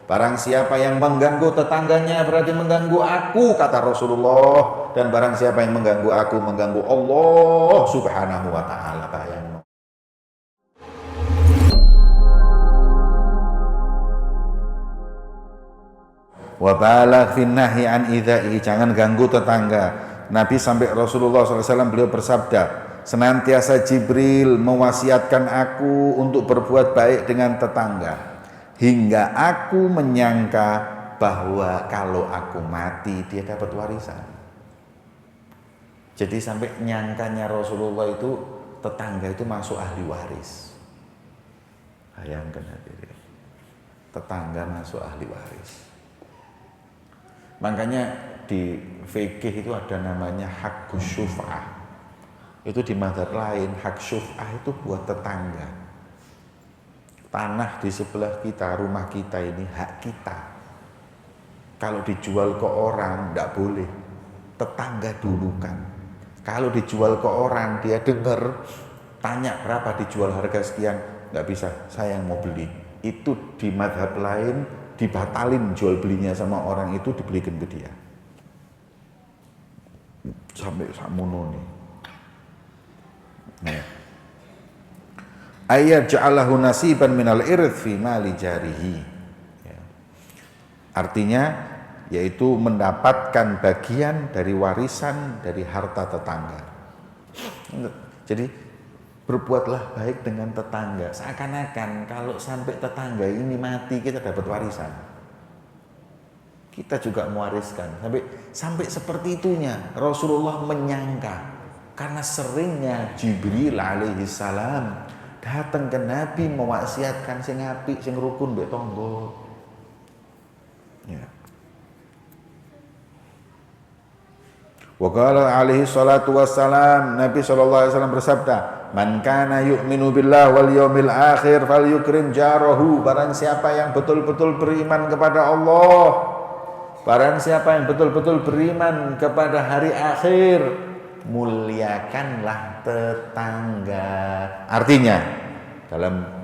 Barang siapa yang mengganggu tetangganya berarti mengganggu aku, kata Rasulullah. Dan barang siapa yang mengganggu aku mengganggu Allah Subhanahu wa ta'ala. Bayang. Wa balagh fin nahyi an idzaihi, jangan ganggu tetangga. Nabi sampai Rasulullah SAW beliau bersabda, senantiasa Jibril mewasiatkan aku untuk berbuat baik dengan tetangga, hingga aku menyangka bahwa kalau aku mati dia dapat warisan. Jadi sampai nyangkanya Rasulullah itu tetangga itu masuk ahli waris. Bayangkan hadirin, tetangga masuk ahli waris. Makanya di fikih itu ada namanya hak syuf'ah. Itu di mazhab lain hak syuf'ah itu buat tetangga. Tanah di sebelah kita, rumah kita ini hak kita. Kalau dijual ke orang tidak boleh, tetangga dulu kan. Kalau dijual ke orang dia dengar, tanya berapa dijual harga sekian, nggak bisa, saya yang mau beli. Itu di mazhab lain dibatalin jual belinya sama orang itu, dibelikan ke dia. Sampai sakmono nih. Nah. Ayat ja'alahu nasiban minal irth fi mali jarihi. Ya. Artinya yaitu mendapatkan bagian dari warisan dari harta tetangga. Jadi berbuatlah baik dengan tetangga, seakan-akan kalau sampai tetangga ini mati kita dapat warisan, kita juga mewariskan. Sampai seperti itunya Rasulullah menyangka, karena seringnya Jibril alaihi salam datang ke Nabi mewasiatkan sing apik, sing rukun mbek tangga. Ya. Wa qala alaihi salatu wassalam, Nabi sallallahu alaihi wasallam bersabda, man kana yu'minu billah wal yawmil akhir falyukrim jarahu. Barang siapa yang betul-betul beriman kepada Allah, barang siapa yang betul-betul beriman kepada hari akhir, muliakanlah tetangga. Artinya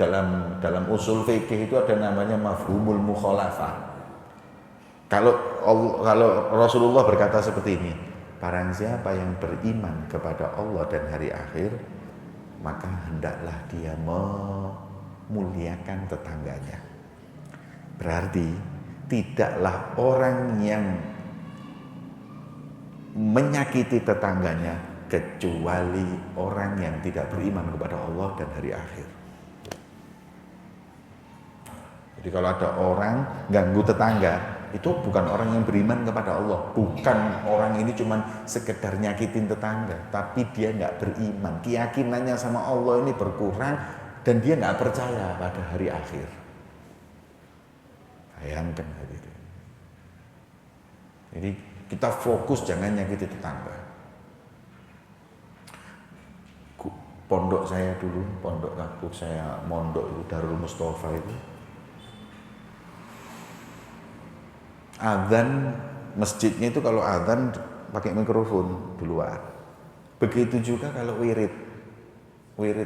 dalam usul fikih itu ada namanya mafhumul mukhalafah. Kalau Rasulullah berkata seperti ini, barang siapa yang beriman kepada Allah dan hari akhir, maka hendaklah dia memuliakan tetangganya. Berarti tidaklah orang yang menyakiti tetangganya kecuali orang yang tidak beriman kepada Allah dan hari akhir. Jadi kalau ada orang ganggu tetangga, itu bukan orang yang beriman kepada Allah, bukan orang ini cuman sekedar nyakitin tetangga, tapi dia nggak beriman, keyakinannya sama Allah ini berkurang dan dia nggak percaya pada hari akhir. Bayangkan hadirin. Jadi kita fokus jangan nyakiti tetangga. Pondok saya dulu, pondok waktu saya mondok itu Darul Mustafa itu, adzan masjidnya itu kalau adzan pakai mikrofon di luar. Begitu juga kalau wirid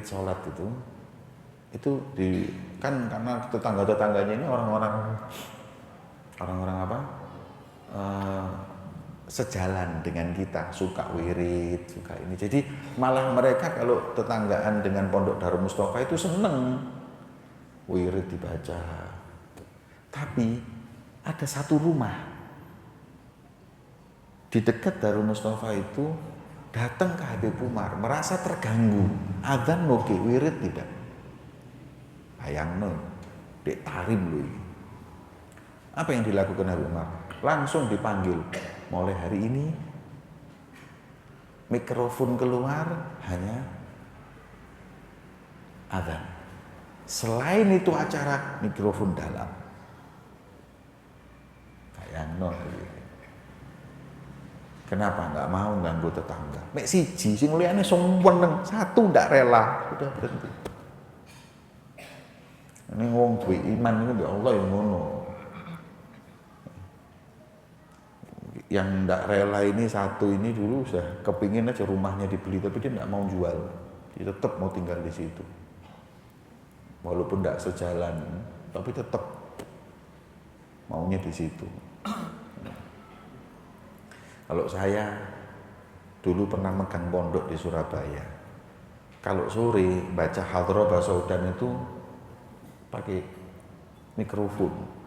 sholat itu kan karena tetangga-tetangganya ini orang-orang apa? Sejalan dengan kita, suka wirid, suka ini. Jadi malah mereka kalau tetanggaan dengan Pondok Darul Mustafa itu seneng wirid dibaca. Tapi ada satu rumah di dekat Darul Mustafa itu datang ke Habib Umar, merasa terganggu, adzan oke, wirid tidak. Bayangno, dek tarim loh. Apa yang dilakukan Habib Umar? Langsung dipanggil. Mulai hari ini mikrofon keluar hanya adzan. Selain itu acara mikrofon dalam. Bayangno. Kenapa nggak mau ganggu tetangga? Mek siji sing liyane sombong, satu ndak rela, sudah berhenti. Ini wong duwe iman itu ya Allah yang ngono. Yang ndak rela ini satu ini dulu sudah kepingin aja rumahnya dibeli, tapi dia nggak mau jual, dia tetap mau tinggal di situ. Walaupun nggak sejalan, tapi tetap. maunya di situ. Kalau saya dulu pernah megang pondok di Surabaya, kalau sore baca hadroh bahasa Udan itu pakai mikrofon.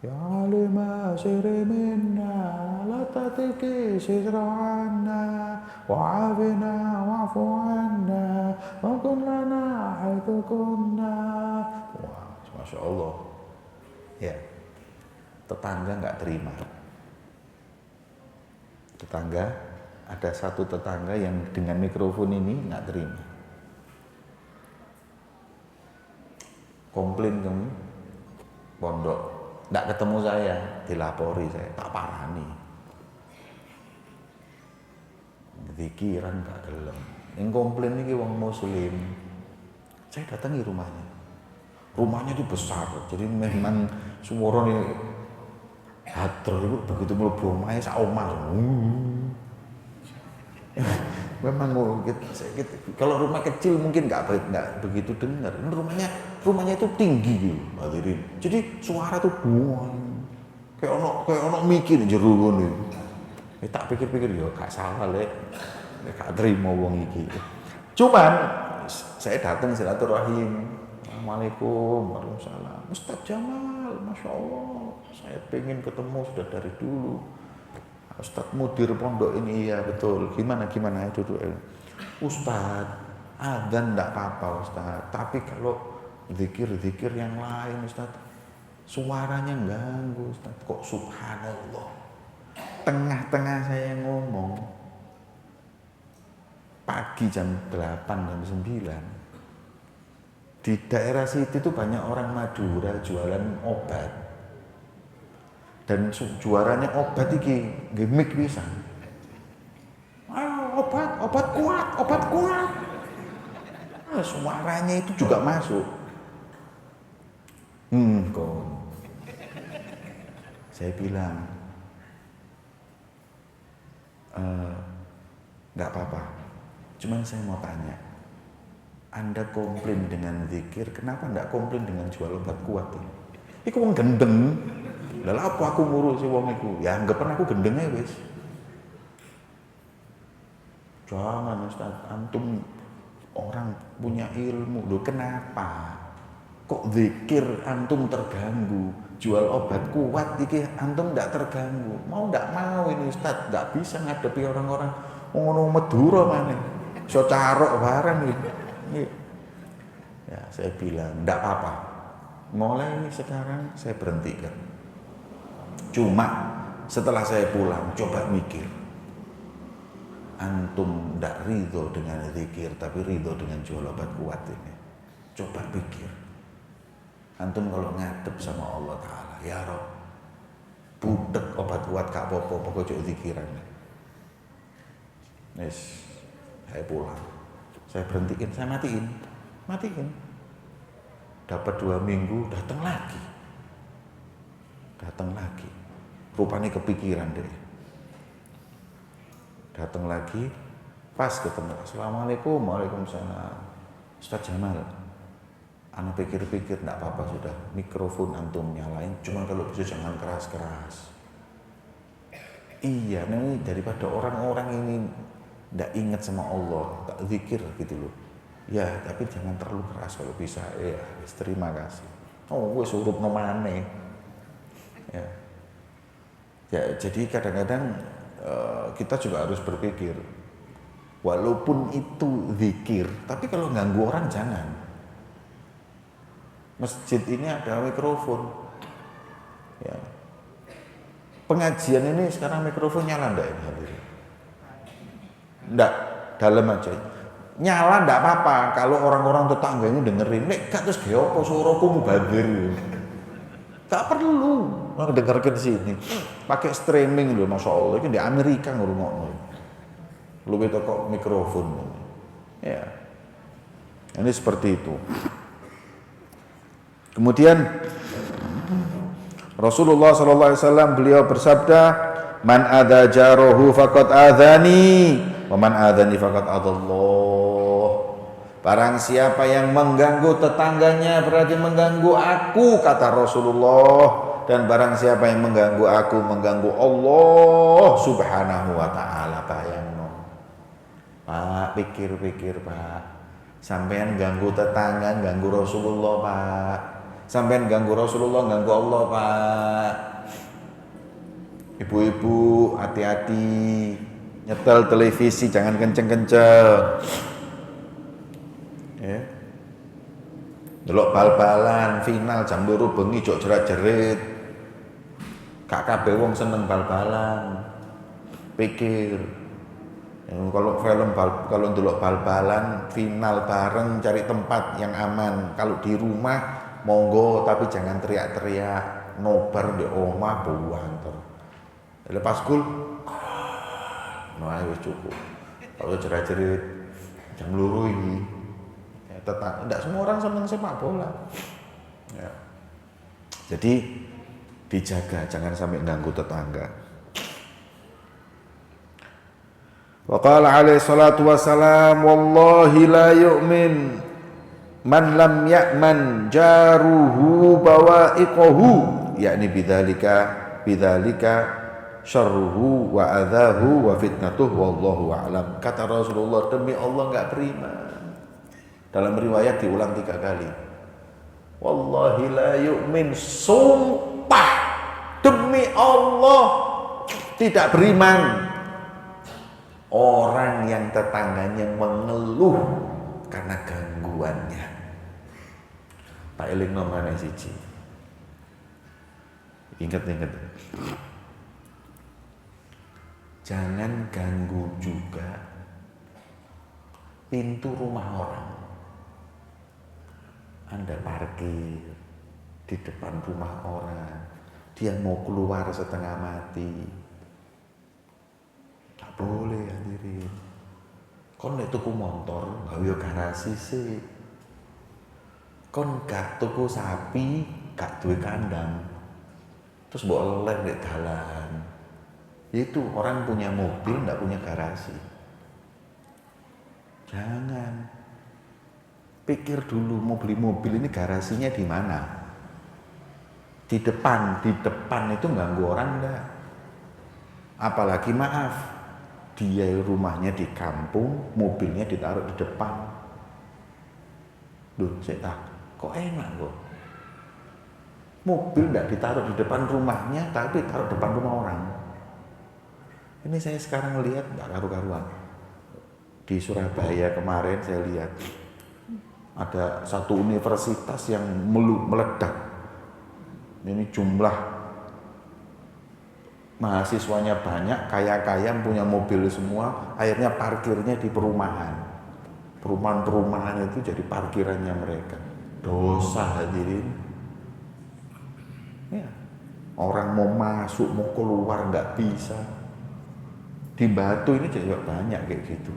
Ya lima siremina la tatiki sirana wa'afina wa'fu'anna wa kullana haitsu kunna. Wah, Masya Allah. Ya, tetangga nggak terima. Tetangga, ada satu tetangga yang dengan mikrofon ini nggak terima. Komplain ke pondok, nggak ketemu saya, dilapori saya, tak parani. Zikiran gak gelem. Yang komplain ini wong muslim. Saya datangi rumahnya. Rumahnya itu besar, jadi memang suara ini hadroh itu begitu mlebu omahe sak omah. Memang kalau rumah kecil mungkin nggak begitu dengar. Ini rumahnya itu tinggi gitu, hadirin. Jadi suara tuh buang. Kayak ono mikir jero ngono. Tak pikir-pikir ya gak salah lek. Gak terima wong iki. Cuman saya datang silaturahim. Assalamualaikum, waalaikumsalam. Ustaz Jamal, Masya Allah, saya pengen ketemu sudah dari dulu. Ustaz mudir pondok ini, iya betul. Gimana itu duduk. Ustaz, adzan enggak apa-apa Ustaz. Tapi kalau zikir yang lain Ustaz, suaranya ganggu Ustaz. Kok subhanallah. Tengah-tengah saya ngomong, pagi jam 8, jam 9. Di daerah situ tuh banyak orang Madura jualan obat. Dan jualannya obat iki gimmick bisa. Ayo obat kuat. Nah, suaranya itu juga masuk. Kok. Saya bilang, nggak apa-apa. Cuman saya mau tanya, Anda komplain dengan zikir, kenapa nggak komplain dengan jual obat kuat ini? Iku wong gendeng. Lah apa aku ngurusi wong iku? Ya anggapan aku gendeng ae wis. Jangan Ustaz, antum orang punya ilmu. Loh kenapa? Kok zikir antum terganggu? Jual obat kuat iki antum nggak terganggu. Mau nggak mau ini Ustaz, nggak bisa ngadepi orang-orang ngono Madura maneh. So carok barang iki. Ya, saya bilang, enggak apa-apa. Mulai sekarang saya berhentikan. Cuma setelah saya pulang, coba mikir. Antum enggak ridho dengan zikir, tapi ridho dengan jual obat kuat ini. Coba pikir. Antum kalau ngadep sama Allah Ta'ala, ya Rob, budek obat kuat gak apa-apa, pokoknya zikiran. Yes, saya pulang. Saya berhentiin, saya matiin. Dapat 2 minggu, datang lagi. Rupanya kepikiran deh. Datang lagi, pas ketemu. Assalamualaikum, waalaikumsalam. Ustaz Jamal, anak pikir-pikir enggak apa-apa sudah. Mikrofon antum nyalain, cuma kalau bisa jangan keras-keras. Iya, ini daripada orang-orang ini enggak ingat sama Allah, tak zikir gitu loh. Ya, tapi jangan terlalu keras kalau bisa. Ya, terima kasih. Oh, gue suruh nomane. Ya. Ya, jadi kadang-kadang kita juga harus berpikir, walaupun itu zikir, tapi kalau ganggu orang jangan. Masjid ini ada mikrofon. Ya. Pengajian ini sekarang mikrofon nyala enggak ini? Enggak, dalam aja. Nyala enggak apa-apa kalau orang-orang tetangga ini dengerin. Nek gak terus ge opo suaraku mubazir. Gak perlu dengarkan sini. Pakai streaming lho, Masya Allah. Ini di Amerika ngurungokno. Luwih kok mikrofon. Ya. Ini seperti itu. Kemudian Rasulullah SAW beliau bersabda, "Man adza jarahu faqad adzani, wa man adzani faqad adallah." Barang siapa yang mengganggu tetangganya berarti mengganggu aku, kata Rasulullah. dan barang siapa yang mengganggu aku mengganggu Allah Subhanahu wa taala. Bayangno. Pak, pikir-pikir, Pak. Sampean ganggu tetangga, ganggu Rasulullah, Pak. Sampean ganggu Rasulullah, ganggu Allah, Pak. Ibu-ibu, hati-hati. Nyetel televisi jangan kenceng-kenceng. Ya. Delok bal-balan final jam 2 bengi jok jerat-jerit. Gak kabeh wong seneng bal-balan. Pikir. Ya, kalau delok bal-balan final bareng cari tempat yang aman. Kalau di rumah monggo tapi jangan teriak-teriak. Nobar di omah buang ter. Lepas gol. Nah, wis cukup. Kalau jerat-jerit jam 2 ini tidak semua orang senang sepak bola. Ya. Jadi dijaga, jangan sampai ganggu tetangga. Wa qala alaihi salatu wassalam, wallahi la yu'min man lam ya'man jaruhu bawa'iqahu, yakni bidzalika syarruhu wa adzahu wa fitnatuhu wallahu a'lam. Kata Rasulullah, demi Allah enggak beriman. Dalam riwayat diulang 3 kali. Wallahi la yu'min, sumpah demi Allah tidak beriman orang yang tetangganya mengeluh karena gangguannya. Tak eling nomane siji. Ingat-ingat. Jangan ganggu juga pintu rumah orang. Anda parkir di depan rumah orang, dia mau keluar setengah mati, tak boleh hadirin. Kon nek tuku motor gawe garasi sih, kon gak tuku sapi gak duwe kandang, terus mbok leleh nek dalan. Itu orang punya mobil ndak punya garasi. Jangan. Pikir dulu mau beli mobil ini garasinya di mana? Di depan itu ganggu orang enggak? Apalagi maaf, dia rumahnya di kampung, mobilnya ditaruh di depan. Duh, kok enak kok? Mobil enggak ditaruh di depan rumahnya, tapi ditaruh depan rumah orang. Ini saya sekarang lihat enggak karu-karuan. Di Surabaya kemarin saya lihat ada satu universitas yang meledak. Ini jumlah mahasiswanya banyak, kaya-kaya punya mobil semua, akhirnya parkirnya di perumahan. Perumahan-perumahan itu jadi parkirannya mereka. Dosa hadirin. Ya. Orang mau masuk, mau keluar nggak bisa. Di Batu ini juga banyak kayak gitu.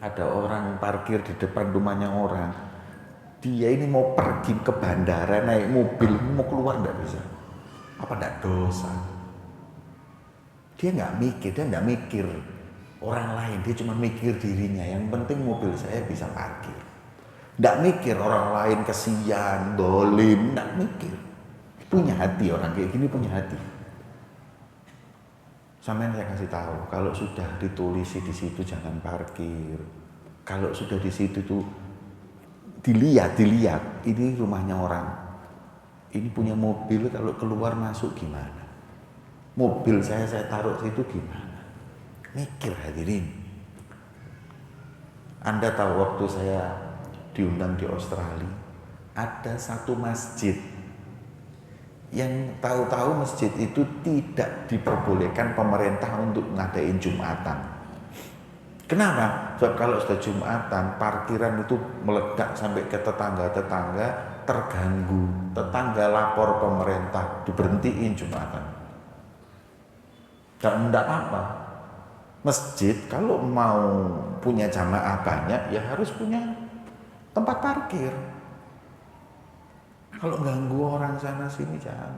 Ada orang parkir di depan rumahnya orang. Dia ini mau pergi ke bandara naik mobil, mau keluar enggak bisa. Apa enggak dosa? Dia enggak mikir orang lain, dia cuma mikir dirinya. Yang penting mobil saya bisa parkir. Enggak mikir orang lain kesian, dolim, enggak mikir. Punya hati orang kayak gini, punya hati. Sampai saya kasih tahu, kalau sudah ditulisi di situ jangan parkir. Kalau sudah di situ tuh dilihat, ini rumahnya orang. Ini punya mobil, kalau keluar masuk gimana? Mobil saya taruh situ gimana? Mikir hadirin. Anda tahu waktu saya diundang di Australia, ada satu masjid yang tahu-tahu masjid itu tidak diperbolehkan pemerintah untuk ngadain Jumatan. Kenapa? Sebab kalau sudah Jumatan, parkiran itu meledak sampai ke tetangga-tetangga, terganggu. Tetangga lapor pemerintah, diberhentiin Jumatan. Dan enggak apa-apa. Masjid kalau mau punya jamaah banyak, ya harus punya tempat parkir. Kalau ganggu orang sana sini jangan.